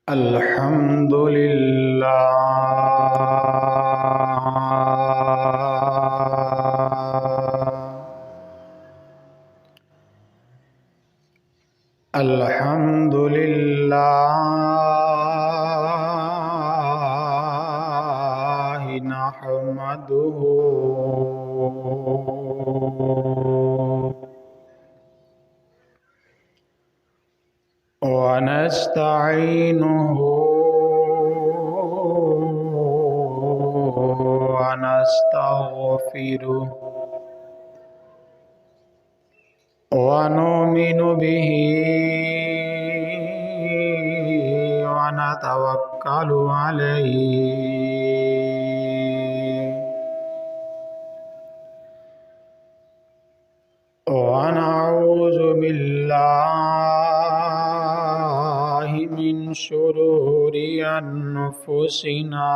الحمد للہ الحمد للہ نحمده ونستعينه ونستغفره ونؤمن به ونتوكل عليه ونعوذ بالله من شرور أنفسنا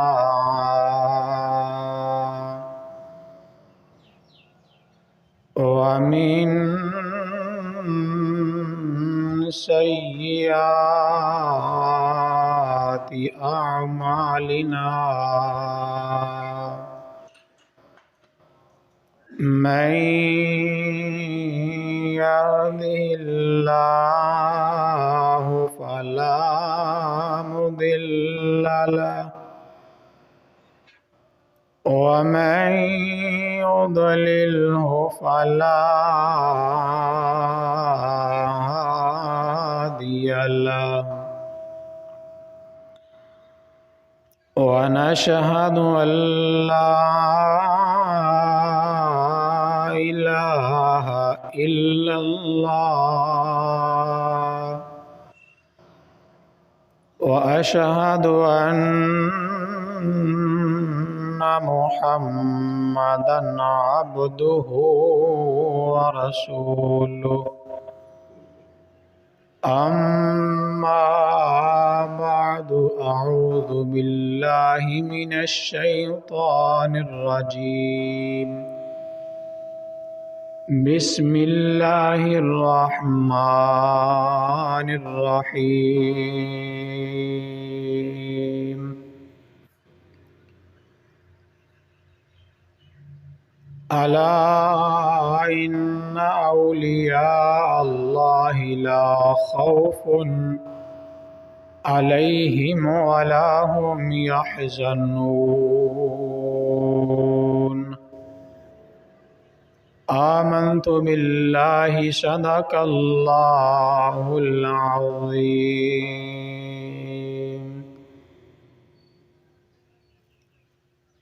ومن سيئات أعمالنا من يهده الله فلا مضل له ومن يضلله فلا هادي له ونشهد أن لا إله إلا الله وأشهد أن محمدًا عبده ورسوله أما بعد أعوذ بالله من الشيطان الرجيم بسم الله الرحمن الرحيم ألا إن أولياء الله لا خوف عليهم ولا هم يحزنون آمنت بالله صدق الله العظيم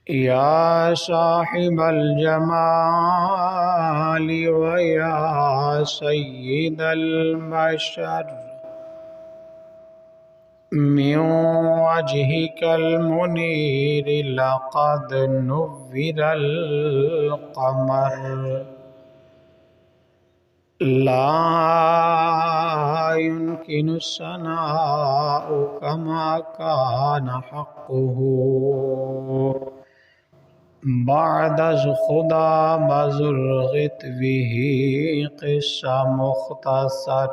يا صاحب الجمال ويا سيد البشر من وجهك المنير لقد نور القمر لا يمكن الثناء كما كان حقه بعد از خدا بزرغت به قصہ مختصر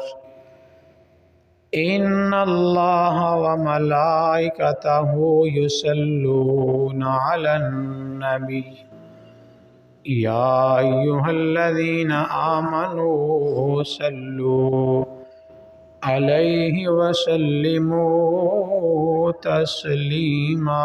ان اللہ وملائکتہ یصلون علی النبی یا ایہا الذین آمنوا صلوا علیہ وسلموا تسلیما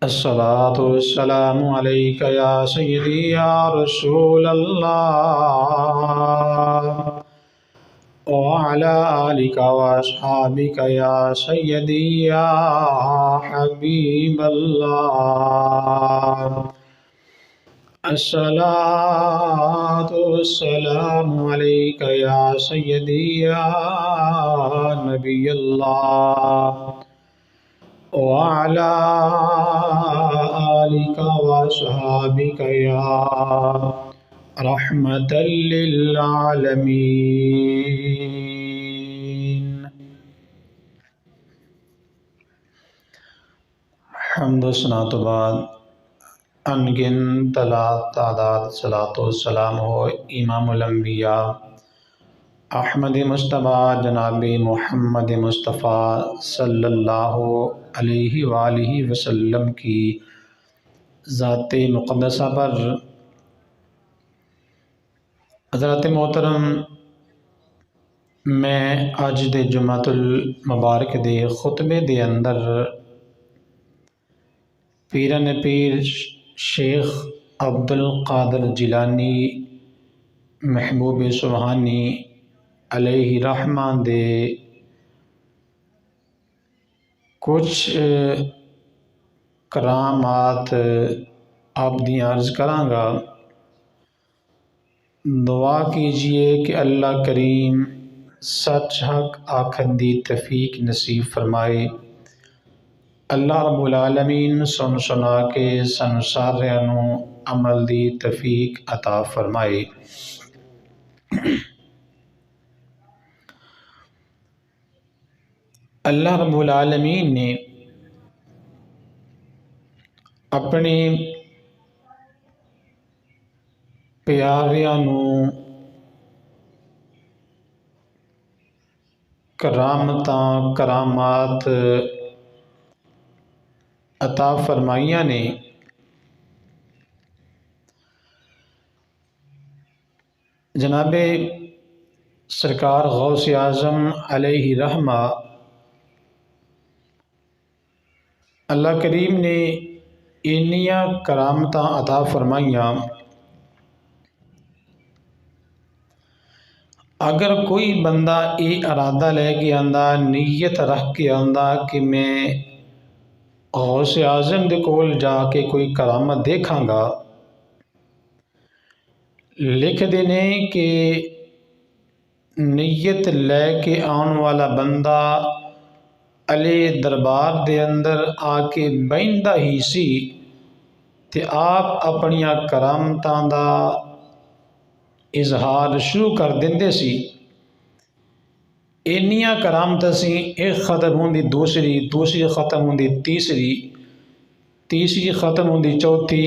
الصلاة والسلام علیک یا سیدی یا رسول اللہ وعلى آلك وأصحابك يا سيدي يا حبيب الله الصلاة والسلام عليك يا سيدي يا نبي الله وعلى آلك وأصحابك يا رحمة للعالمين حمد و ثنا تو بعد انگن تعداد صلاۃ و سلام ہو امام الانبیاء احمد مصطفیٰ جناب محمد مصطفیٰ صلی اللہ علیہ وآلہ وسلم کی ذات مقدسہ پر۔ حضرات محترم، میں اج دے جمعۃ المبارک دے خطبے دے اندر پیرن پیر شیخ عبد القادر جیلانی محبوب سبحانی علیہ رحمہ دے کچھ کرامات آپ دی عرض کراں گا۔ دعا کیجئے کہ اللہ کریم سچ حق آکھن دی توفیق نصیب فرمائے۔ اللہ رب العالمین سن سنا کے سن سارے نوں عمل دی توفیق عطا فرمائے۔ اللہ رب العالمین نے اپنے پیاریاں نوں کرامات عطا فرمائیاں نے۔ جناب سرکار غوث اعظم علیہ رحمہ اللہ کریم نے انیاں کرامتاں عطا فرمائیاں، اگر کوئی بندہ یہ ارادہ لے کے آندا، نیت رکھ کے آندا کہ میں غوث اعظم دے کول جا کے کوئی کرامت دیکھاں گا، لکھ دینے کہ نیت لے کے آن والا بندہ علی دربار دے اندر آ کے بہندا ہی سی تے آپ اپنیاں کرامتاں دا اظہار شروع کر دیندے سی۔ انیاں کرامتاں سی، ایک ختم ہوندی دوسری، دوسری ختم ہوندی تیسری، تیسری ختم ہوندی چوتھی،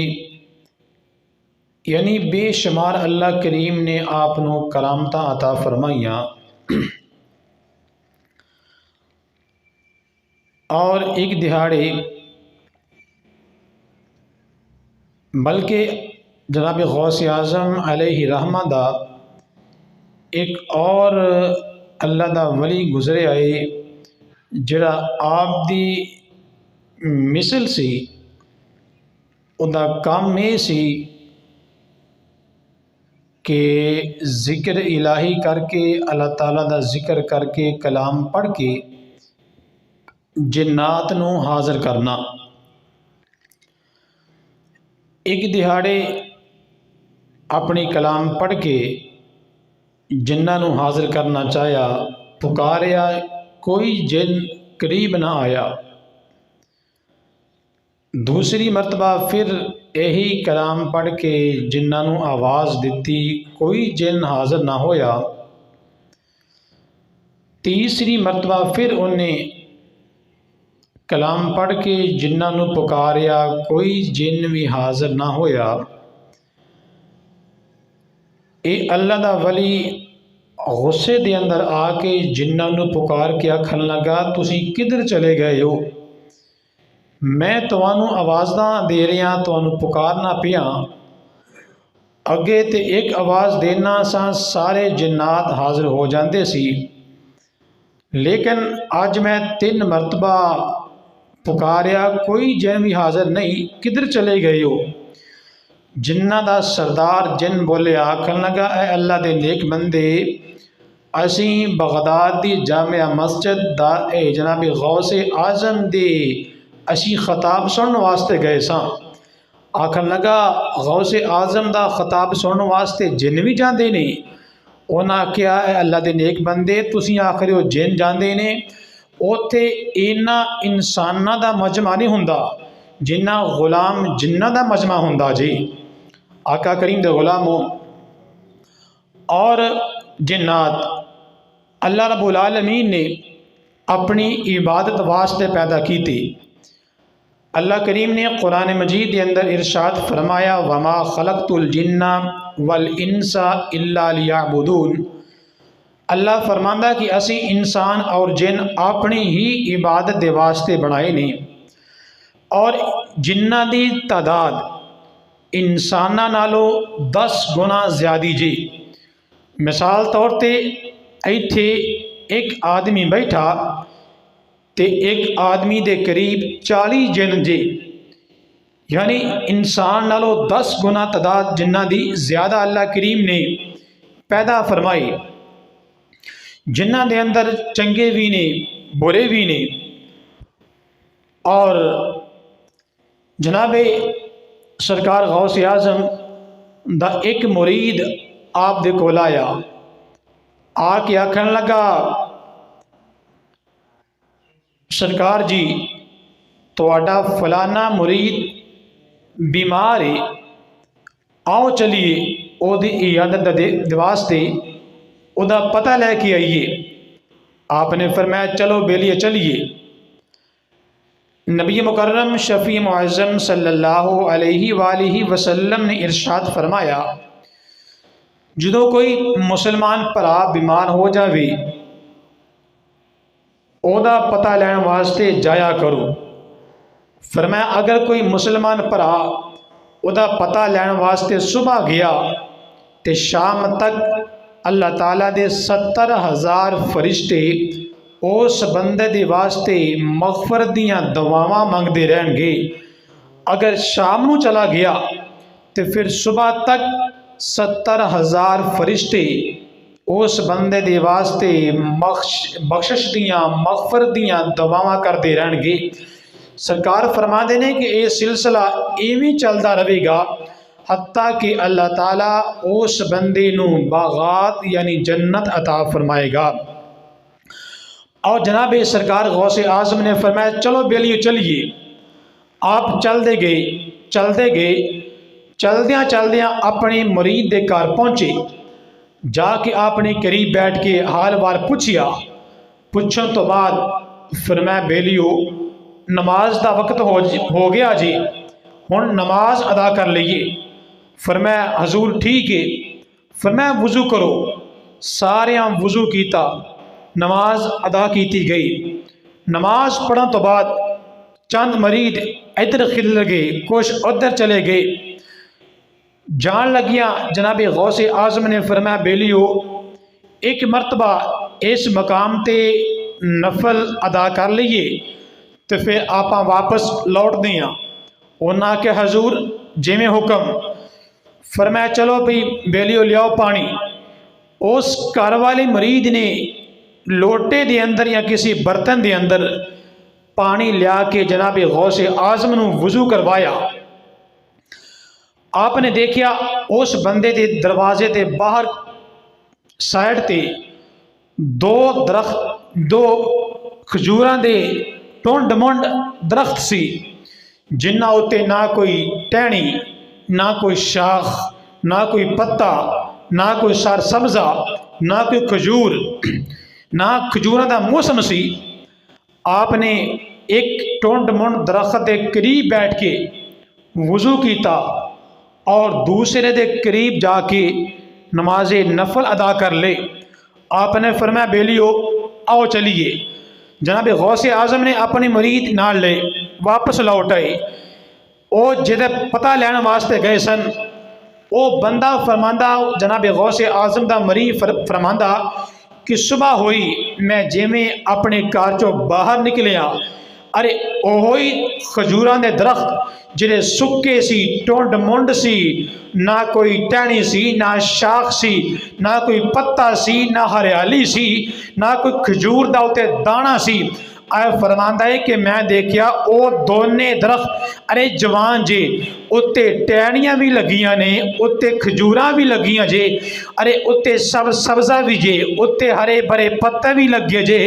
یعنی بے شمار اللہ کریم نے آپ نو کرامتاں عطا فرمائیاں۔ اور ایک دہاڑے بلکہ جناب غوث اعظم علیہ رحمہ دا ایک اور اللہ دا ولی گزرے آئے جڑا آپ دی مثل سی، او دا کام یہ سی کہ ذکر الہی کر کے، اللہ تعالیٰ دا ذکر کر کے، کلام پڑھ کے جنات نو حاضر کرنا۔ ایک دہاڑے اپنی کلام پڑھ کے جنہ نو حاضر کرنا چاہیا، پکاریا، کوئی جن قریب نہ آیا۔ دوسری مرتبہ پھر یہی کلام پڑھ کے جنہ نو آواز دیتی، کوئی جن حاضر نہ ہویا۔ تیسری مرتبہ پھر انہیں کلام پڑھ کے جنہ نو پکاریا، کوئی جن بھی حاضر نہ ہویا۔ اے اللہ دا ولی غصے دے اندر آ کے جنہ نو پکار کے آکھن لگا، تسی کدھر چلے گئے ہو؟ میں تانوں آوازاں دے رہا، تانوں پکارنا پیا، اگے تے ایک آواز دینا سا سارے جنات حاضر ہو جاندے سی، لیکن آج میں 3 مرتبہ پکاریا، کوئی جن بھی حاضر نہیں، کدھر چلے گئے ہو؟ جنہ دا سردار جن بولے، آکھن لگا، اے اللہ دے نیک بندے، اسیں بغداد دی جامع مسجد دا جناب غوث اعظم دے اسی خطاب سنن واسطے گئے ساں۔ آکھن لگا، غوث اعظم دا خطاب سنن واسطے جن بھی جاندے نے؟ انہاں کیا، اے اللہ دے نیک بندے، تسی آخری ہو جن جاندے نے؟ اوتھے اینا انسانہ دا مجمع نہیں ہوندا جنہ غلام جنہ دا مجمع ہوندا جی۔ آقا کریم دے غلاموں اور جنات اللہ رب العالمین نے اپنی عبادت واسطے پیدا کی تھی۔ اللہ کریم نے قرآن مجید کے اندر ارشاد فرمایا وما خلقت الجن والانس الا لیعبدون۔ اللہ فرماندا کہ اسی انسان اور جن اپنی ہی عبادت دے واسطے بنائے نے، اور جنہ دی تعداد انساناں نالوں 10 گنا زیادی جی۔ مثال طور تے ایتھے ایک آدمی بیٹھا تے ایک آدمی دے قریب 40 جن جے، یعنی انسان نالوں 10 گنا تعداد جنہ دی زیادہ اللہ کریم نے پیدا فرمائی۔ جنہ دے اندر چنگے بھی نے برے بھی نے۔ اور جناب سرکار غوث اعظم دا ایک مرید آپ دے کول آیا، آ کے آکھن لگا سرکار جی تواڈا فلانا مرید بیمار ہے، آؤ چلیے او دی عیادت دے واسطے او دا پتہ لے کے آئیے۔ آپ نے فرمایا چلو بیلیے چلیے۔ نبی مکرم شفیع معظم صلی اللہ علیہ وآلہ وسلم نے ارشاد فرمایا جدو کوئی مسلمان بھرا بیمار ہو جاوے او دا پتہ لین واسطے جایا کرو۔ فرمایا اگر کوئی مسلمان بھرا او دا پتہ لین واسطے صبح گیا تے شام تک اللہ تعالیٰ دے 70,000 فرشتے اس بندے دے واسطے مغفرت دیاں دعاواں منگ دے رہن گے۔ اگر شام نو چلا گیا تو پھر صبح تک 70,000 فرشتے اس بندے دے واسطے بخشش دیاں مغفرت دیاں دعاواں کر دے رہن گے۔ سرکار فرما دینے کہ یہ سلسلہ ایویں چلتا رہے گا حتیٰ کہ اللہ تعالیٰ اس بندے نو باغات یعنی جنت عطا فرمائے گا۔ اور جناب سرکار غوث اعظم نے فرمایا چلو بیلیو چلیے۔ آپ چلتے گئے چلدیاں اپنے مرید دے گھر پہنچے، جا کے آپ نے قریب بیٹھ کے حال وار پوچھن تو بعد فرمایا بیلیو نماز دا وقت ہو گیا جی، ہن نماز ادا کر لئیے۔ فرمایا حضور ٹھیک ہے۔ فرمایا وضو کرو۔ ساریاں وضو کیتا، نماز ادا کیتی گئی۔ نماز پڑھن تو بعد چند مرید ادھر خل گئے، کچھ ادھر چلے گئے۔ جان لگیاں جناب غوث اعظم نے فرمایا بیلیو ایک مرتبہ اس مقام تے نفل ادا کر لئیے تو پھر آپاں واپس لوٹ دیاں۔ انہاں کہ حضور جی میں حکم۔ فرمایا چلو بھی بیلیو لیاؤ پانی۔ اس گھر والے مرید نے لوٹے دے اندر یا کسی برتن دے اندر پانی لیا کے جناب غوث اعظم نو وضو کروایا۔ آپ نے دیکھیا اس بندے دے دروازے دے باہر سائڈ تے دو کھجوراں دے ٹونڈ مونڈ درخت سی، جنہ ہوتے نہ کوئی ٹہنی نہ کوئی شاخ نہ کوئی پتا نہ کوئی سر سبزہ نہ کوئی کھجور، نہ کھجوراں دا موسم سی۔ آپ نے ایک ٹونڈ مونڈ درخت دے قریب بیٹھ کے وضو کیتا اور دوسرے دے قریب جا کے نماز نفل ادا کر لے۔ آپ نے فرمایا بیلیو آؤ چلیے۔ جناب غوث اعظم نے اپنی مرید نال لے واپس لوٹ آئے۔ او جدے پتہ لین واسطے گئے سن، او بندہ فرماندہ جناب غوث اعظم دا مرید فرماندہ کہ صبح ہوئی میں جیویں اپنے کار چوں باہر نکلیا، ارے اوہی کھجوراں دے درخت جڑے سکے سی ٹونڈ مونڈ سی، نہ کوئی ٹہنی سی نہ شاخ سی نہ کوئی پتا سی نہ ہریالی سی نہ کوئی کھجور دا اتے دانا سی۔ آئے فرماندہ ہے کہ میں دیکھیا او دونے درخت ارے جوان جے، اتے ٹہنیاں بھی لگیاں نے، اتے کھجوراں بھی لگیاں جے، ارے اتے سبزہ بھی جے، اتے ہرے بھرے پتے بھی لگے جے،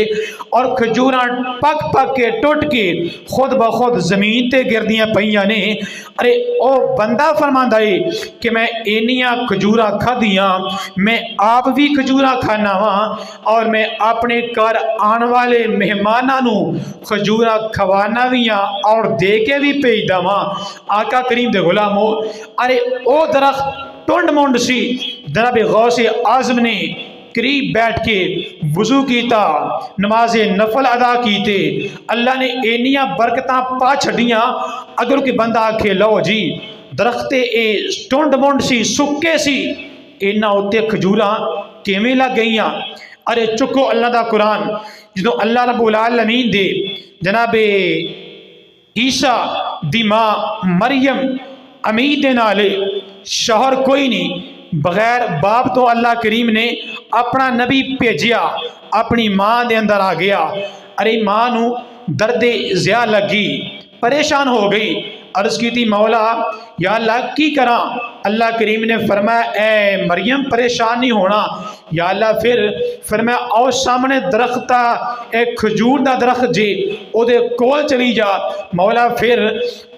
اور کھجوراں پک کے ٹوٹ کے خود بخود زمین تے گردیاں پئیاں نے۔ ارے او بندہ فرماندہ ہے کہ میں اینیاں کھجوراں کھا دیاں، میں آپ بھی کھجوراں کھانا ہاں، اور میں اپنے گھر آن والے مہماناں نو کھجورا کھوانا بھی اور دے کے بھی بھیجدا واں۔ آقا کریم دے غلامو، ارے او درخت ٹنڈ منڈ سی، جناب غوث اعظم نے قریب بیٹھ کے وضو کیتا، نماز نفل ادا کیتے، اللہ نے اینیاں برکتاں پا چھڈیاں۔ اگر کوئی بندہ آکھے لو جی درخت اے ٹنڈ منڈ سی، سکے سی، انہاں اُتے کھجوراں کیویں لگ گئیاں؟ ارے چکو اللہ دا قرآن، جدوں اللہ رب العالمین دے جناب عیسیٰ دی ماں مریم امید دے نالے شوہر کوئی نہیں، بغیر باپ تو اللہ کریم نے اپنا نبی بھیجیا، اپنی ماں دے اندر آ گیا۔ ارے ماں نو درد زیا لگی، پریشان ہو گئی، عرض کی تھی مولا یا اللہ کی کراں؟ اللہ کریم نے فرمایا اے مریم پریشان نہیں ہونا، یا اللہ پھر فرمایا او سامنے درخت ایک کھجور دا درخت جی او دے کول چلی جا۔ مولا پھر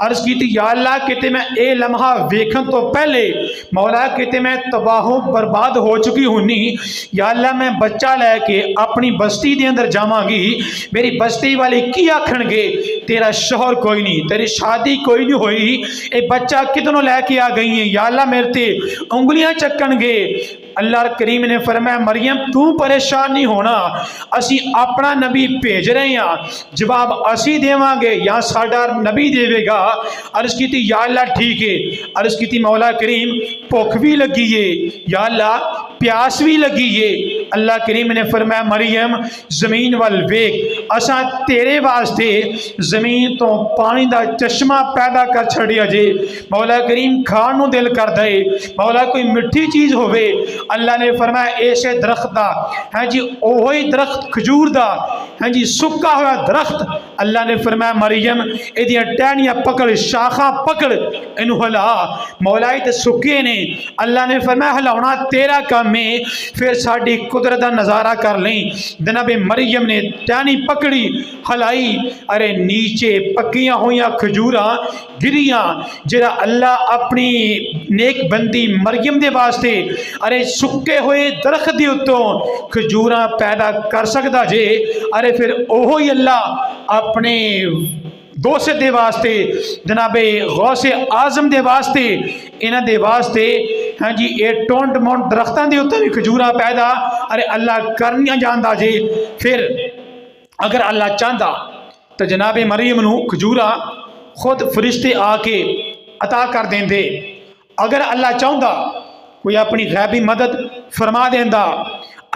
عرض کی تھی یا اللہ کہتے میں اے لمحہ ویکھن تو پہلے مولا کہتے میں تباہ و برباد ہو چکی ہونی، یا اللہ میں بچہ لے کے اپنی بستی دے اندر جاواں گی، میری بستی والے کی آکھن گے تیرا شوہر کوئی نہیں، تیری شادی کوئی نہیں ہوئی، اے بچہ کتنوں لے کے آ گئی ہیں، یا اللہ میرے تے انگلیاں چکن گے۔ اللہ کریم نے فرمایا مریم تو پریشان نہیں ہونا، اسی اپنا نبی بھیج رہے ہیں، جواب اسی دیواں گے یا ساڈا نبی دے گا۔ عرض کی تھی یا اللہ ٹھیک ہے، عرض کی تھی مولا کریم بھوک بھی لگی ہے، یا اللہ پیاس بھی لگی ہے۔ اللہ کریم نے فرمایا مریم زمین وال ویکھ، اساں تیرے واسطے زمین تو پانی دا چشمہ پیدا کر چھڑیا جے، مولا کریم کھان نو دل کر دے، مولا کوئی مٹھی چیز ہوئے۔ اللہ نے فرمایا ایسے درخت دا ہے جی اوہی درخت کھجور دا ہے جی سکا ہوا درخت، اللہ نے فرمایا مریم ایدیاں ٹہنیاں پکڑ، شاخاں پکڑ، انہوں ہلا، مولا تے سکے نے، اللہ نے فرمایا ہلاونا تیرا کام ہے، پھر ساڑی قدرت دا نظارہ کر لیں۔ جناب مریم نے ٹہنی پکڑی، ہلائی، ارے نیچے پکیاں ہویاں کھجوراں گریاں، جڑا اللہ اپنی نیک بندی مریم دے واسطے ارے سکے ہوئے درخت دی اتوں کھجوراں پیدا کر سکدا جے، ارے پھر اوہی اللہ اپنے دوست دے واسطے جناب غوث اعظم دے واسطے انہاں دے واسطے ہاں جی اے ٹونٹ مونٹ درختاں دے اتوں بھی کھجوراں پیدا ارے اللہ کرنیاں جاندا جے۔ پھر اگر اللہ چاہتا تو جناب مریم نو کھجوراں خود فرشتے آ کے عطا کر دیں دے، اگر اللہ چاہتا کوئی اپنی غیبی مدد فرما دیندا،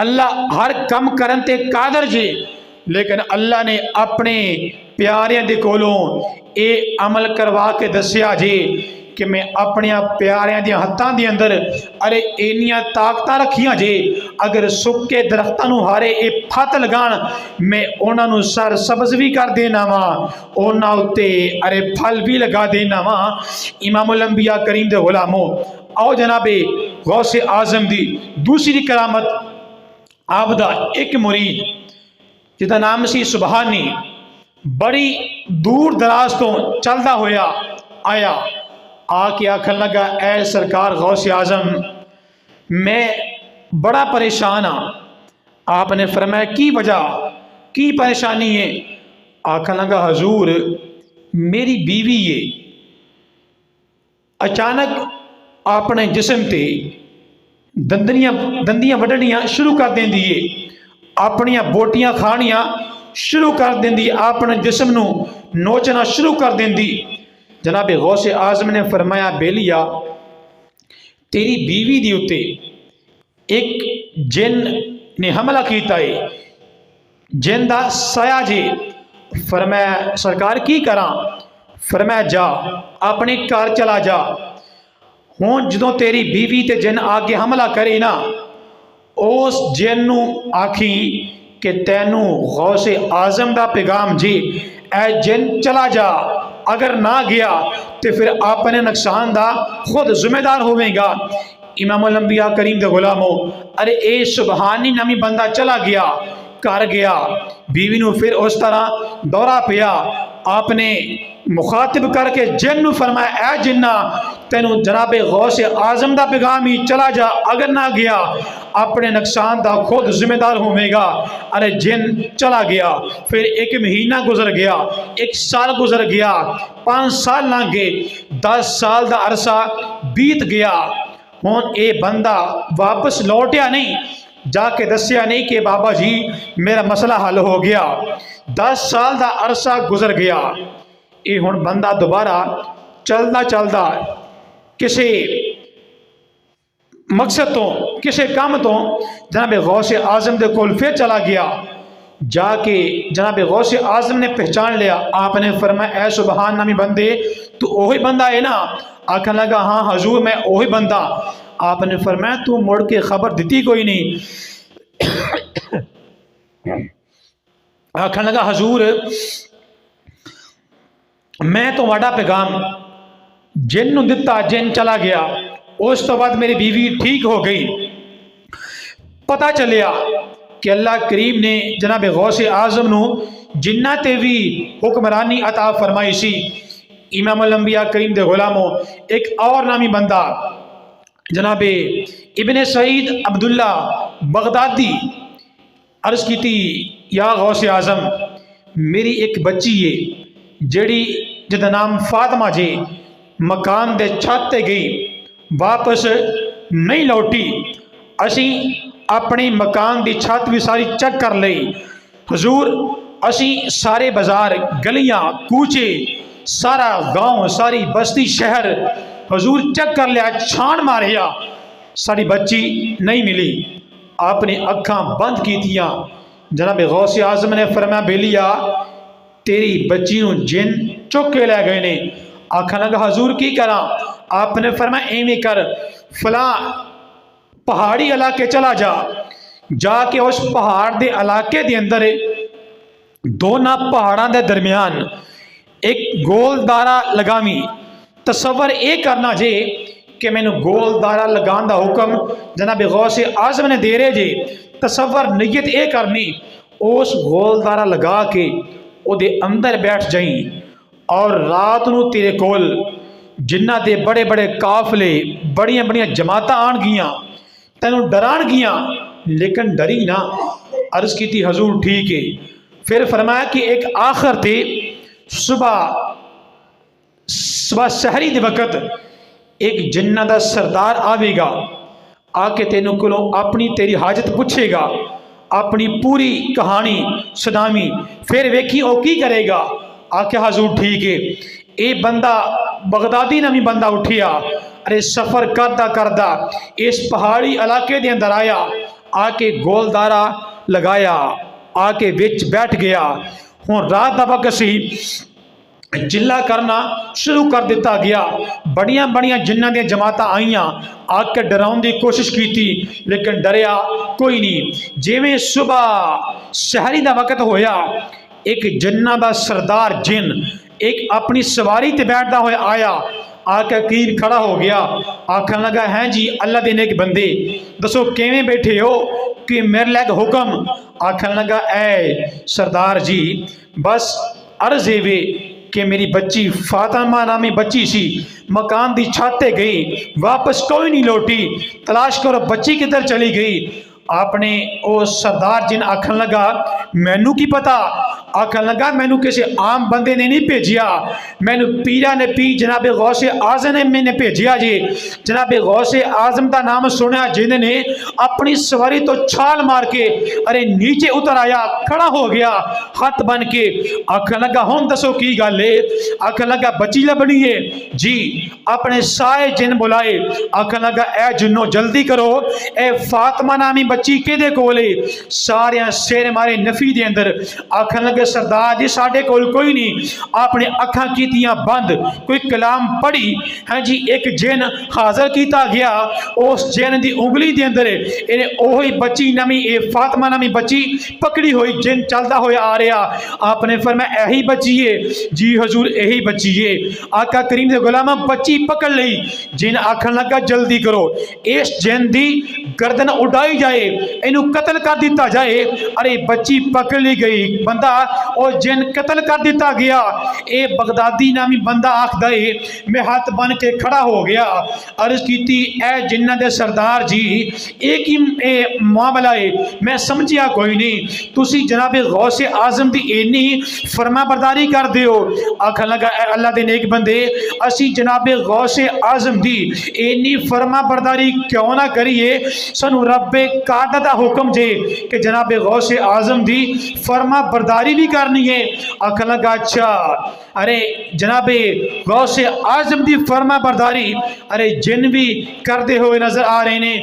اللہ ہر کم کرن تے قادر جے، لیکن اللہ نے اپنے پیاریاں دے کولوں اے عمل کروا کے دسیا جے کہ میں اپنے پیاریاں دے ہتھاں دے اندر ارے اینیاں طاقتاں رکھیاں جے، اگر سکے درختاں نو ہارے اے پھت لگان میں انہاں نو سر سبز بھی کر دینا وا، انہاں اُتے ارے پھل بھی لگا دینا وا۔ امام الانبیاء کریم دے غلاموں، آؤ جناب غوث اعظم دی دوسری کرامت، آپ دا ایک مرید جدا نام سی سبحانی بڑی دور دراز تو چلدا ہویا آیا، آ کے آکھن لگا اے سرکار غوث اعظم میں بڑا پریشان ہاں۔ آپ نے فرمایا کی وجہ کی پریشانی ہے؟ آکھن لگا حضور میری بیوی ہے اچانک اپنے جسم تے دندیاں وڈنیاں شروع کر دیں دیئے، اپنیاں بوٹیاں کھانیاں شروع کر دیں دی، اپنے جسم نو نوچنا شروع کر دیں دی۔ جناب غوث اعظم نے فرمایا بیلیا تیری بیوی دی اتے ایک جن نے حملہ کیتا ہے، جن دا سایہ جے۔ فرمایا سرکار کی کراں؟ فرمایا جا اپنے گھر چلا جا، ہوں جدوں تیری بیوی تے جن آگے حملہ کرے نا اس جن نو آکھی کہ تینو غوث اعظم دا پیغام جی، اے جن چلا جا، اگر نہ گیا تو پھر اپنے نقصان دا خود ذمہ دار ہوئے گا۔ امام الانبیاء کریم دے غلاموں، ارے اے سبحانی نامی بندہ چلا گیا، کر گیا، بیوی نو پھر اس طرح دورہ پیا، آپ نے مخاطب کر کے جن نو فرمایا اے جنہ تینوں جناب غوث اعظم دا پیغام ہی چلا جا، اگر نہ گیا اپنے نقصان دا خود ذمہ دار ہوئے گا۔ ارے جن چلا گیا، پھر 1 مہینہ گزر گیا، 1 سال گزر گیا، 5 سال لنگ گئے، 10 سال دا عرصہ بیت گیا۔ ہون اے بندہ واپس لوٹیا نہیں، جا کے دسیا نہیں کہ بابا جی میرا مسئلہ حل ہو گیا۔ 10 سال دا عرصہ گزر گیا، اے ہون بندہ دوبارہ چلدا چلدا کسی مقصد تو کسی کام تو جناب غوث اعظم دے کول پھر چلا گیا۔ جا کے جناب غوث اعظم نے پہچان لیا۔ آپ نے فرمایا اے سبحان نامی بندے، تو وہی بندہ ہے نا؟ آکھنے لگا ہاں حضور میں وہی بندہ۔ آپ نے فرمایا تو مڑ کے خبر دیتی کوئی نہیں۔ آکھنے لگا حضور میں تو واڈا پیغام جن نو دتا، جن چلا گیا، اس تو بعد میری بیوی ٹھیک ہو گئی۔ پتہ چلیا کہ اللہ کریم نے جناب غوث اعظم نو جنات بھی حکمرانی عطا فرمائی سی۔ امام الانبیاء کریم دے غلاموں، ایک اور نامی بندہ جناب ابن سعید عبداللہ بغدادی عرض کی تھی یا غوث اعظم میری ایک بچی ہے جڑی جدا نام فاطمہ جی مکان دے چھت تے گئی، واپس نہیں لوٹی۔ اسی اپنی مکان دی چھت بھی ساری چیک کر لئی حضور، اسی سارے بازار گلیاں کوچے سارا گاؤں ساری بستی شہر حضور چیک کر لیا، چھان ماریا، ساری بچی نہیں ملی۔ آپ نے اکھاں بند کی تیاں۔ جناب غوث اعظم نے فرمایا بیلیا تیری بچی نو جن چک کے لے گئے نے۔ آکھنے لگا حضور کی کراں؟ آپ نے فرمایا ایویں کر، فلاں پہاڑی علاقے چلا جا، جا کے اس پہاڑ دے علاقے دے اندر دونوں پہاڑاں دے درمیان ایک گول دارہ لگامی۔ تصور اے کرنا جے کہ میں نے گول دارہ لگان دا حکم جناب غوث اعظم نے دے رہے جے، تصور نیت اے کرنی اس گول دارہ لگا کے او دے اندر بیٹھ جائیں، اور رات نو تیرے کول جنہ دے بڑے بڑے قافلے بڑیاں بڑیاں جماعتاں آن گیاں، تینوں ڈران گیاں، لیکن ڈری نہ۔ عرض کی تھی حضور ٹھیک ہے۔ پھر فرمایا کہ ایک آخر تھے صبح سحری دے وقت ایک جنہ دا سردار آوے گا، آ کے تینوں کولوں اپنی تیری حاجت پوچھے گا، اپنی پوری کہانی سنامی، پھر ویکھی او کی کرے گا۔ آکے حضور ٹھیک ہے۔ اے بندہ بغدادی نامی بندہ اٹھیا، ارے سفر کردہ کردہ اس پہاڑی علاقے دے اندر آیا، آ کے گول دارہ لگایا، آ کے وچ بیٹھ گیا۔ ہوں رات دا وقت سی، جلا کرنا شروع کر دیتا گیا، بڑیاں بڑیاں جنہ دیا جماعتاں آئیاں، آ کے ڈراؤن دی کوشش کی تھی لیکن ڈریا کوئی نہیں۔ جیویں صبح سحری دا وقت ہویا، ایک جنہ دا سردار جن ایک اپنی سواری تے بیٹھدا ہوئے آیا، آ کے قریب کھڑا ہو گیا، آکھن لگا ہیں جی اللہ دے نیک بندے دسو کیویں بیٹھے ہو کہ میرے لگ حکم؟ آکھن لگا اے سردار جی بس عرض ہے کہ میری بچی فاطمہ نامی بچی سی مکان دی چھاتے گئی، واپس کوئی نہیں لوٹی، تلاش کرو بچی کدھر چلی گئی۔ آپ نے او سردار جن آکھن لگا مینو کی پتا؟ آکھن لگا مینو کسی عام بندے نے نہیں بھیجیا، مینو پیرا نے پی جناب غوث اعظم نے میں نے بھیجیا جی۔ جناب غوث اعظم دا نام سنیا جن نے اپنی سواری تو چھال مار کے ارے نیچے اتر آیا، کھڑا ہو گیا ہاتھ بن کے۔ آکھن لگا ہوں دسو کی گل ہے؟ آکھن لگا بچی لبنی ہے جی۔ اپنے سائے جن بلائے، آکھن لگا اے جنو جلدی کرو، اے فاطمہ نامی بچی کے دے کولے؟ سارے سیر مارے نفی دے اندر۔ آکھن لگے سردار جی ساڑھے کول کوئی نہیں۔ آپ نے اکھاں کیتیاں بند، کوئی کلام پڑھی، ہاں جی ایک جن حاضر کیتا گیا، اس جن دی انگلی دے اندر انہیں اوہی بچی نامی اے فاطمہ نامی بچی پکڑی ہوئی، جن چلتا ہویا آ رہا۔ آپ نے فرمایا ایہی بچی ہے؟ جی حضور ایہی بچی ہے۔ آقا کریم دے غلامہ بچی پکڑ لئی، جن آکھن لگا جلدی کرو اس جن دی گردن اڑائی جائے، انہوں قتل کر دیتا جائے۔ ارے بچی پکڑ لی گئی، بندہ اور جن قتل کر دیتا گیا۔ اے بغدادی نامی بندہ آکھدا ہے میں ہاتھ بن کے کھڑا ہو گیا، عرض کیتی اے جنہ دے سردار جی ایک ہی معاملہ ہے، میں سمجھیا کوئی نہیں، تسی جناب غوث اعظم دی اینی فرما برداری کر دیو۔ آکھن لگا اے اللہ دے نیک بندے اسی جناب غوث اعظم دی اینی فرما برداری کیوں نہ کریے، سنو رب کعبہ دا حکم جے کہ جناب غوث اعظم دی فرما برداری بھی کرنی ہے۔ آکھن لگا اچھا، ارے جناب غوث اعظم دی فرما برداری ارے جن بھی کردے ہوئے نظر آ رہے نے۔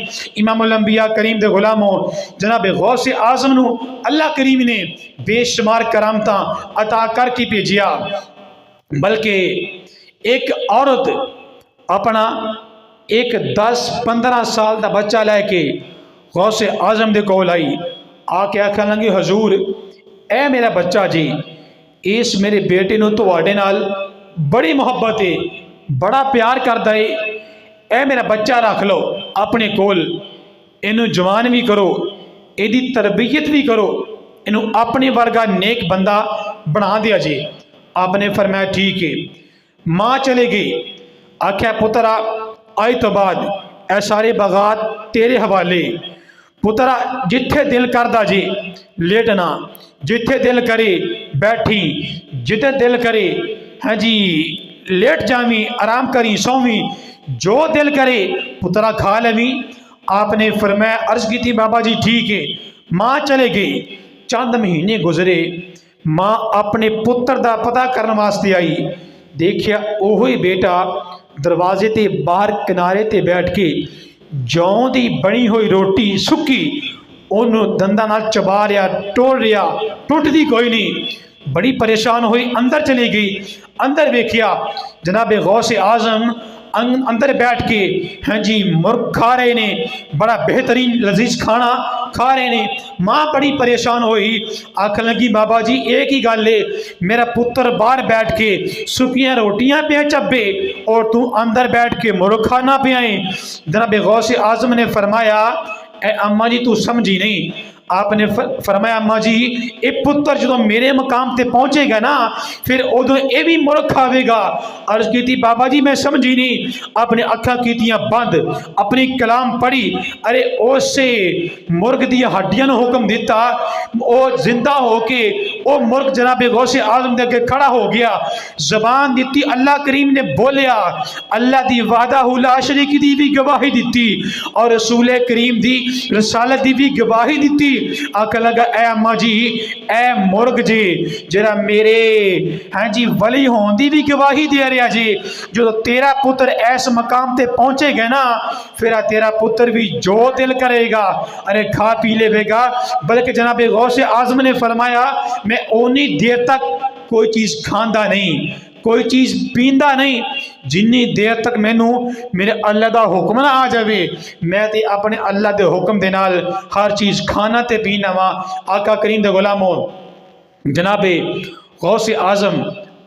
امام الانبیاء کریم دے غلاموں جناب غوث اعظم نو اللہ کریم نے بے شمار کرامتاں عطا کر کے بھیجیا، بلکہ ایک عورت اپنا ایک 10-15 سال دا بچہ لے کے غوث اعظم دے کول آئی، آ کے آکھن لگی حضور اے میرا بچہ جی اس میرے بیٹے نو تواڈے نال بڑی محبت ہے، بڑا پیار کردا ہے، اے میرا بچہ رکھ لو اپنے کول، اینو جوان بھی کرو، ایدی تربیت بھی کرو، اینو اپنے ورگا نیک بندہ بنا دیا جی۔ آپ نے فرمایا ٹھیک ہے۔ ماں چلے گئی، آکھیا پترا آئی تو بعد اے سارے بغات تیرے حوالے، پترا جتھے دل کردہ جی لیٹنا، جتھے دل کرے بیٹھی، جتھے دل کرے ہاں جی لیٹ جاویں آرام کری سوویں، جو دل کرے پترا کھا لویں۔ آپ نے فرمایا عرض کی تھی بابا جی ٹھیک ہے۔ ماں چلے گئی، چند مہینے گزرے، ماں اپنے پتر دا پتہ کرنے واسطے آئی، دیکھیا اوہی بیٹا دروازے تے باہر کنارے تے بیٹھ کے جوں دی بنی ہوئی روٹی سکی انہوں دندہ نال چبا رہا، ٹوڑ رہا، ٹوٹ دی کوئی نہیں۔ بڑی پریشان ہوئی، اندر چلی گئی، اندر دیکھیا جناب غوث اعظم اندر بیٹھ کے ہاں جی مرغ کھا رہے نے، بڑا بہترین لذیذ کھانا کھا رہے نے۔ ماں بڑی پریشان ہوئی، آکھن لگی بابا جی ایک ہی گل ہے، میرا پتر باہر بیٹھ کے سکیاں روٹیاں پہ چبے اور تو اندر بیٹھ کے مرغ کھانا پہ آئیں۔ جناب غوث اعظم نے فرمایا اے اماں جی تو سمجھی نہیں۔ آپ نے فرمایا اماں جی اے پتر جدو میرے مقام تے پہنچے گا نا پھر ادو اے بھی مرغ کھاوے گا۔ عرض کی تھی بابا جی میں سمجھی نہیں۔ اپنے اکھاں کیتیاں بند، اپنی کلام پڑھی، ارے اس سے مرغ دی ہڈیاں نو حکم دیتا، او زندہ ہو کے او مرغ جناب غوث اعظم دے کے کھڑا ہو گیا، زبان دیتی، اللہ کریم نے بولیا، اللہ دی وحدہ لا شریک دی بھی گواہی دیتی اور رسول کریم دی رسالت دی بھی گواہی دیتی۔ آکھا لگا اے اماں جی اے مرغ جی جرا میرے ہاں جی ولی ہون دی بھی گواہی دے رہا جی، جو تیرا پتر ایس مقام تے پہنچے گا نا پھر تیرا پتر بھی جو دل کرے گا ارے کھا پی لے گا۔ بلکہ جناب غوث اعظم نے فرمایا میں اونی دیر تک کوئی چیز کھاندا نہیں، کوئی چیز پیندا نہیں جنی دیر تک مینوں میرے اللہ دا حکم نہ آ جاوے، میں تے اپنے اللہ دے حکم دے نال ہر چیز کھانا تے پینا وا۔ آقا کریم دے غلاموں جناب غوث اعظم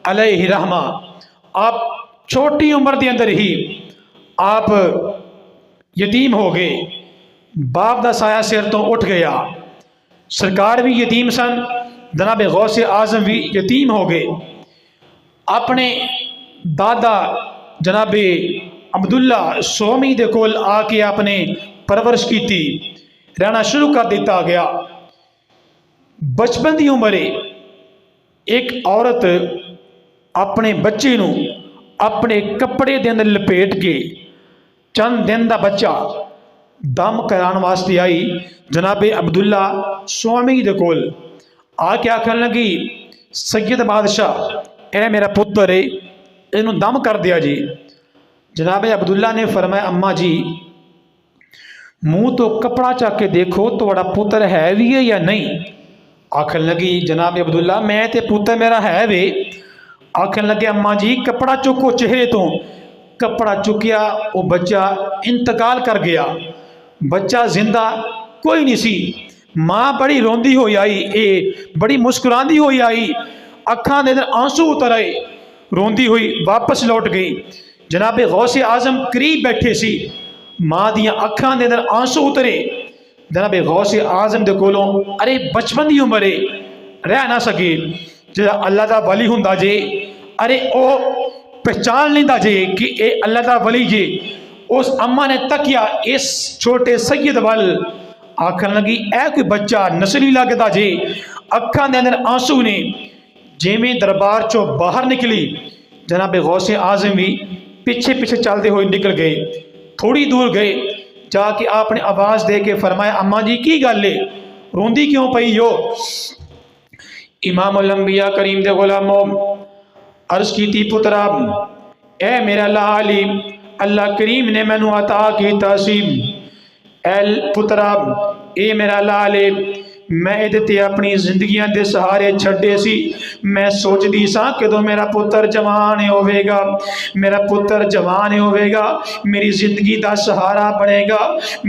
علیہ رحمہ آپ چھوٹی عمر دے اندر ہی آپ یتیم ہو گئے، باپ دا سایہ سر تو اٹھ گیا، سرکار بھی یتیم سن، جناب غوث اعظم بھی یتیم ہو گئے۔ اپنے دادا جناب عبداللہ سومی دے کول آ کے آپ نے پرورش کی تھی، رہنا شروع کر دیتا گیا۔ بچپن دی عمرے ایک عورت اپنے بچے نو اپنے کپڑے دے اندر لپیٹ کے چند دن دا بچہ دم کران واسطے آئی جناب عبداللہ سومی دے کول آ کے آکھن لگی سید بادشاہ اے میرا پتر ہے انہوں دم کر دیا جی۔ جناب عبداللہ نے فرمایا اماں جی منہ تو کپڑا چاک کے دیکھو تو بڑا پتر ہے بھی ہے یا نہیں؟ آکھن لگی جناب عبداللہ میں تے پتر میرا ہے وے۔ آکھن لگے اماں جی کپڑا چکو چہرے تو، کپڑا چکیا وہ بچہ انتقال کر گیا، بچہ زندہ کوئی نہیں سی۔ ماں بڑی روندی ہوئی آئی، اے بڑی مسکراندی ہوئی آئی، اکھاں دے اندر آنسو اتر آئے، روندی ہوئی واپس لوٹ گئی۔ جناب غوث اعظم قریب بیٹھے سی، ماں دیاں اکھاں دے اندر آنسو اترے، جناب غوث اعظم دے کولوں ارے بچپن دی عمرے رہ نہ سکے جڑا اللہ دا ولی ہوندا جے ارے او پہچان لیندا جے کہ اے اللہ دا ولی جے۔ اس اما نے تکیا اس چھوٹے سید وال آکھن لگی اے کوئی بچہ نسلی لگدا جے، اکھاں دے اندر آنسو نے۔ جیویں دربار چوں باہر نکلی جناب غوث اعظم بھی پیچھے پیچھے چلتے ہوئے نکل گئے، تھوڑی دور گئے، جا کے آپ نے آواز دے کے فرمایا اما جی کی گل ہے، روندی کیوں پئی ہو؟ امام الانبیاء کریم دے غلاموں عرض کی تھی پترا اے میرا لالی اللہ کریم نے مینوں عطا کی تاسیم، اے پترا اے میرا لالے میں ادھتے اپنی زندگیاں دے سہارے چھڑے سی، میں سوچ دی سا کہ تو میرا پتر جوان ہوئے گا، میرا پتر جوان ہوئے گا، میری زندگی دا سہارا بنے گا،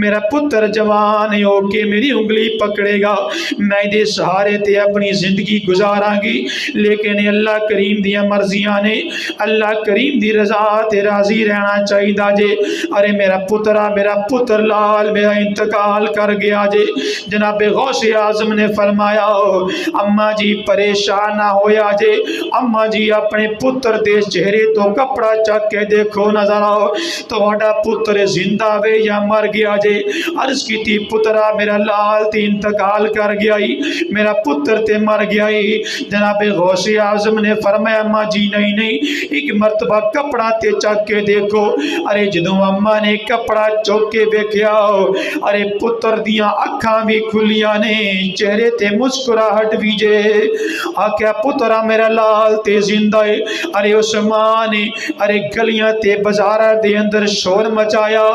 میرا پتر جوان ہو کے میری انگلی پکڑے گا، میں دے سہارے تے اپنی زندگی گزاراں گی۔ لیکن اللہ کریم دیا مرضیاں نے، اللہ کریم دی رضا تے راضی رہنا چاہیے جے۔ ارے میرا پتر لال میرا انتقال کر گیا جے۔ جناب غوث اعظم نے فرمایا اما جی پریشان نہ ہویا جے، اما جی اپنے پتر دے چہرے تو کپڑا چک کے دیکھو نظر آؤ تہاڈا پتر زندہ وے یا مر گیا جے۔ عرض کی تھی پترا میرا لال تے انتقال کر گیا ہی، میرا پتر تے مر گیا ہی۔ جناب غوث اعظم نے فرمایا اما جی نہیں ایک مرتبہ کپڑا تے چک کے دیکھو۔ ارے جدوں اما نے کپڑا چک کے دیکھیا ارے پتر دیاں اکھاں بھی کھلیاں نے، چہرے تے مسکراہٹ بھی جے۔ آکھیا پترا میرا لال تے زندہ ہے۔ ارے اس ماں نے ارے گلیاں تے بازاراں دے اندر شور مچایا،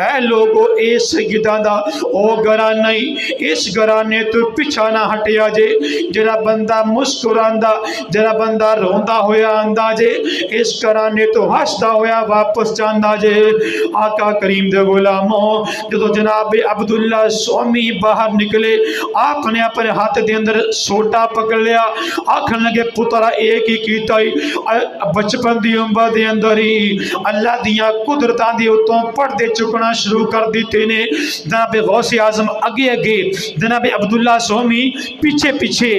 اے لوگو اے سیداں دا او گھرانہ ہی، اس گھرانے تو پیچھا نہ ہٹیا جے۔ جڑا بندہ مسکراندا، جڑا بندہ روندا ہویا آندا جے، اس گھرانے تو ہسدا ہویا واپس جاندا جے۔ آقا کریم دے غلاموں جدو جناب عبداللہ سومی باہر نکلے آپ نے اپنے ہاتھ دے اندر سوٹا پکڑ لیا، آکھن لگے پترا ایک ہی کیتا ہی بچپن دی عمر دے اندر ہی اللہ دیاں قدرتاں دے اتوں پردے چکنا شروع کر دیتے نے۔ جناب غوث اعظم اگے جناب عبداللہ سومی پیچھے پیچھے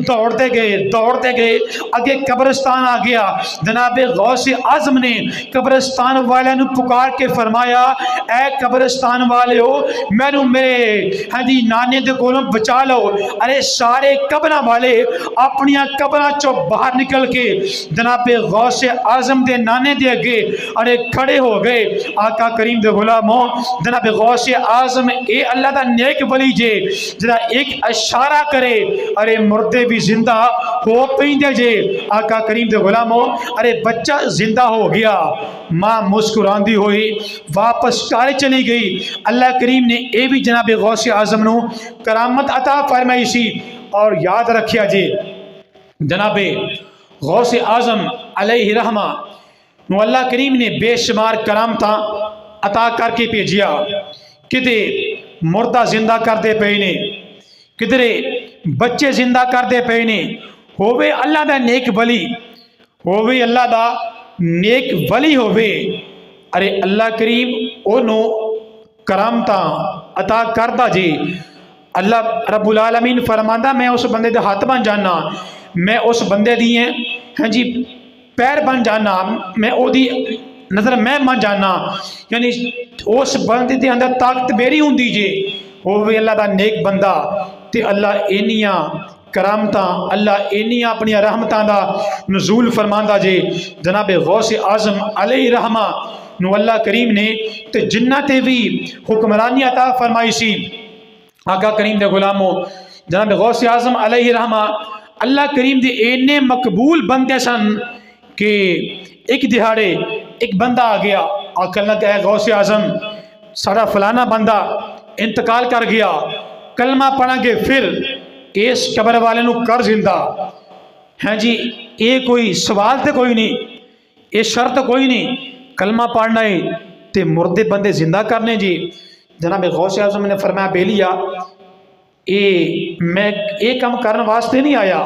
دوڑتے گئے اگے قبرستان آ گیا۔ جناب غوث اعظم نے قبرستان والے نو پکار کے فرمایا اے قبرستان والے ہو مینوں میرے نانے دے کولوں بچا لو۔ ارے سارے قبراں والے اپنی قبراں چوں باہر نکل کے جناب غوث اعظم دے نانے دے اگے ارے کھڑے ہو گئے۔ آقا کریم دے غلاموں جناب غوث اعظم اے اللہ دا نیک ولی جے، جڑا ایک اشارہ کرے ارے مردے بھی زندہ ہو پیندے جے۔ آقا کریم دے غلاموں ارے بچہ زندہ ہو گیا، ماں مسکراندی ہوئی واپس کار چلی گئی۔ اللہ کریم نے اے بھی جناب غوث اعظم نو کرامت عطا فرمائی سی۔ اور یاد رکھیا جی جناب غوث اعظم علیہ رحمہ نو اللہ کریم نے بے شمار کرامتاں عطا کر کے بھیجیا، کدے مردہ زندہ کر دے پے نے، کدرے بچے زندہ کر دے پے نے۔ ہووے اللہ دا نیک ولی، ہووے اللہ دا نیک ولی ہووے، ارے اللہ کریم انہوں کرامتاں عطا کردہ جی۔ اللہ رب العالمین فرماندہ میں اس بندے دے ہاتھ بن جانا، میں اس بندے دیئے پیر بن جانا، میں او دی نظر میں بن جانا، یعنی اس بندے دے اندر طاقت میری ہوندی جی۔ ہووے اللہ دا نیک بندہ تے اللہ اینیاں کرامتاں، اللہ اینیاں اپنی رحمتاں دا نزول فرماندہ جی۔ جناب غوث اعظم علیہ رحمہ نو اللہ کریم نے تے جنت بھی حکمرانی عطا فرمائی سی۔ آقا کریم دے غلاموں جناب غوث اعظم علیہ رحمہ اللہ کریم دے اینے مقبول بندے سن کہ ایک دہاڑے ایک بندہ آ گیا، آقا اللہ کہ اے غوث اعظم سارا فلانا بندہ انتقال کر گیا، کلمہ پڑھا گے پھر اس قبر والے نو کر زندہ۔ ہیں جی یہ کوئی سوال تے کوئی نہیں، یہ شرط کوئی نہیں، کلمہ پڑھنا ہے تے مردے بندے زندہ کرنے جی۔ جناب غوث اعظم نے فرمایا بیلیا میں ایک کام کرنے واسطے نہیں آیا،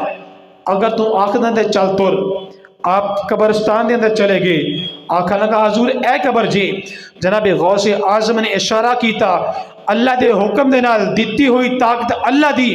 اگر تو آخر دے چل تر آپ قبرستان دے اندر چلے گئے۔ آخر لگا حضور اے قبر جی۔ جناب غوث اعظم نے اشارہ کیتا اللہ دے حکم دے نال دیتی ہوئی طاقت اللہ دی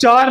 4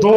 2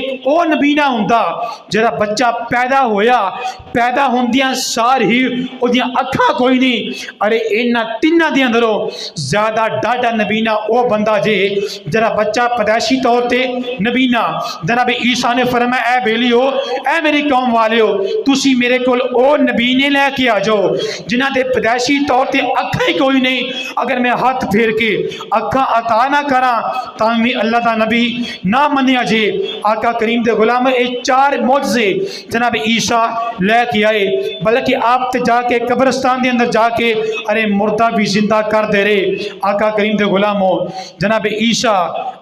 ایک او نبی نہ ہوندا جڑا بچہ پیدا ہویا پیدا ہوندیاں سار ہی اودیاں اکھاں کوئی نہیں. ارے انہاں تیناں دے اندروں زیادہ ڈاڈا نبی نہ او بندہ جے جڑا بچہ پیدائشی طور تے نبی نہ. جناب عیسیٰ نے فرمایا اے بیلیو اے میری قوم والیو تسی میرے کول او نبی نے لے کے آ جاؤ جنہاں دے پیدائشی طور تے اکھاں ہی کوئی نہیں. اگر میں ہاتھ پھیر کے اکھاں عطا نہ کراں تاں بھی اللہ دا نبی نہ منیا جے. آقا کریم دے غلام اے چار معجزے جناب عیسیٰ لے کے آئے بلکہ آپ تے جا کے قبرستان دے اندر جا کے ارے مردہ بھی زندہ کر دے رہے. آقا کریم دے غلاموں جناب عیسیٰ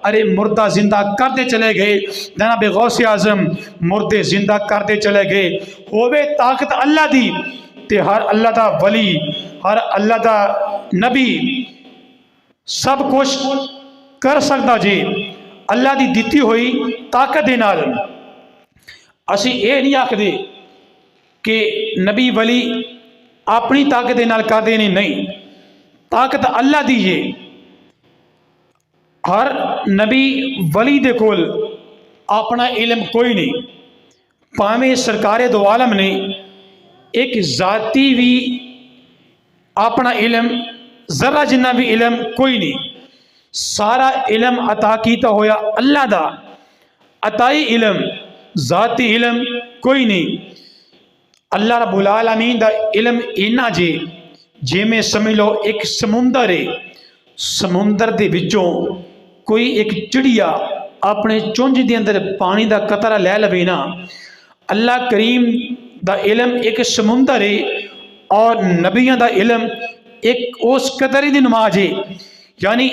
ارے مردہ زندہ کرتے چلے گئے. جناب غوث اعظم مردے زندہ کرتے چلے گئے. ہووے طاقت اللہ دی تے ہر اللہ دا ولی ہر اللہ دا نبی سب کچھ کر سکتا جی اللہ دی دیتی ہوئی طاقت دے نال. اسی اے نہیں آکھدے کہ نبی ولی اپنی طاقت دے نال کر دینے نہیں طاقت اللہ دی ہے. ہر نبی ولی دے کول اپنا علم کوئی نہیں پاویں سرکار دو عالم نے ایک ذاتی بھی اپنا علم ذرہ جنہ بھی علم کوئی نہیں. سارا علم عطا کیتا ہویا اللہ دا عطائی علم ذاتی علم کوئی نہیں. اللہ رب العالمین دا علم اینا جے میں سمجھ لو ایک سمندر ہے سمندر دے وچوں کوئی ایک چڑیا اپنے چونج دے اندر پانی دا قطرہ لے لوے نا اللہ کریم دا علم ایک سمندر ہے اور نبیوں دا علم ایک اس قطرے دی نماز ہے. یعنی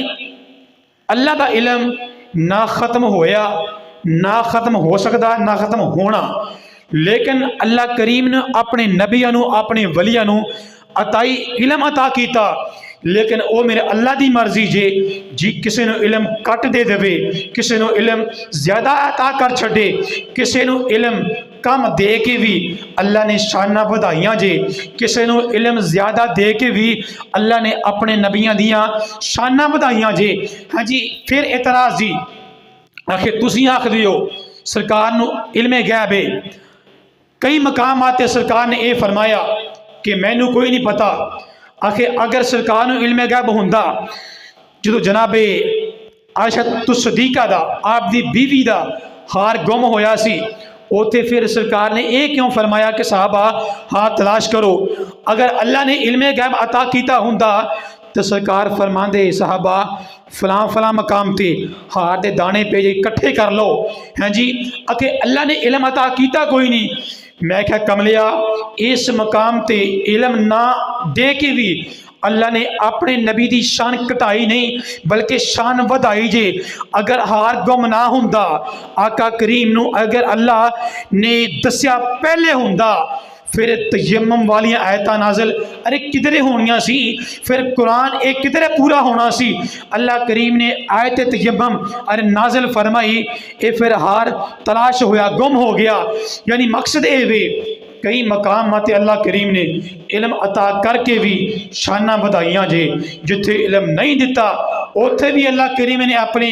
اللہ دا علم نہ ختم ہویا نہ ختم ہو سکتا نہ ختم ہونا لیکن اللہ کریم نے اپنے نبیوں اپنے ولیوں عطائی علم عطا کیتا. لیکن او میرے اللہ دی مرضی جی کسی نو علم کٹ دے دے کسی نو علم زیادہ عطا کر چھڑے کسی نو علم کم دے کے بھی اللہ نے شانہ بدھائیاں کسی نو علم زیادہ دے کے بھی اللہ نے اپنے نبیاں دیاں شانہ بدھائیاں ہاں جی. پھر اعتراض جی آخر تسی آخ دیو سرکار نو علم غیب ہے. کئی مقامات سرکار نے اے فرمایا کہ میں نو کوئی نہیں پتا. آخر اگر سرکار نو علم غیب ہوندا جدو جناب عائشہ صدیقہ دا آپ دی بیوی دا ہار گم ہویا سی اوتے پھر سرکار نے اے کیوں فرمایا کہ صحابہ ہاں تلاش کرو. اگر اللہ نے علم غیب عطا کیتا ہوندا تو سرکار فرماندے صحابہ فلاں فلاں مقام تے ہار دے دانے پہ کٹھے کر لو ہاں جی. اگر اللہ نے علم عطا کیتا کوئی نہیں میں کہا کملیا اس مقام تے علم نہ دے کے بھی اللہ نے اپنے نبی دی شان کٹائی نہیں بلکہ شان ودائی اگر ہار گم نہ ہوندا آقا کریم نو اگر اللہ نے دسیا پہلے ہوندا پھر تیمم والیاں آیتاں نازل ارے کدھرے ہونیاں سی پھر قرآن ایک کدھرے پورا ہونا سی. اللہ کریم نے آیت تیمم ارے نازل فرمائی اے پھر ہار تلاش ہویا گم ہو گیا. یعنی مقصد اے وے کئی مقامات اللہ کریم نے علم عطا کر کے بھی شانہ بدھائیاں جتھے علم نہیں دیتا اوتھے بھی اللہ کریم نے اپنے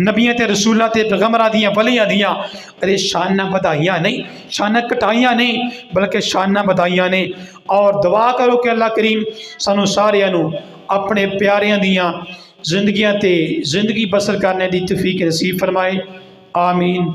نبیوں تے رسولہ تے پیغمبراں دیاں ولیاں دیاں ارے شانہ بدھائیاں نہیں شانہ کٹائیاں نہیں بلکہ شانہ بدھائیاں نے. اور دعا کرو کہ اللہ کریم سانو ساریاں نو اپنے پیاریاں دیاں زندگیاں تے زندگی بسر کرنے دی توفیق نصیب فرمائے. آمین.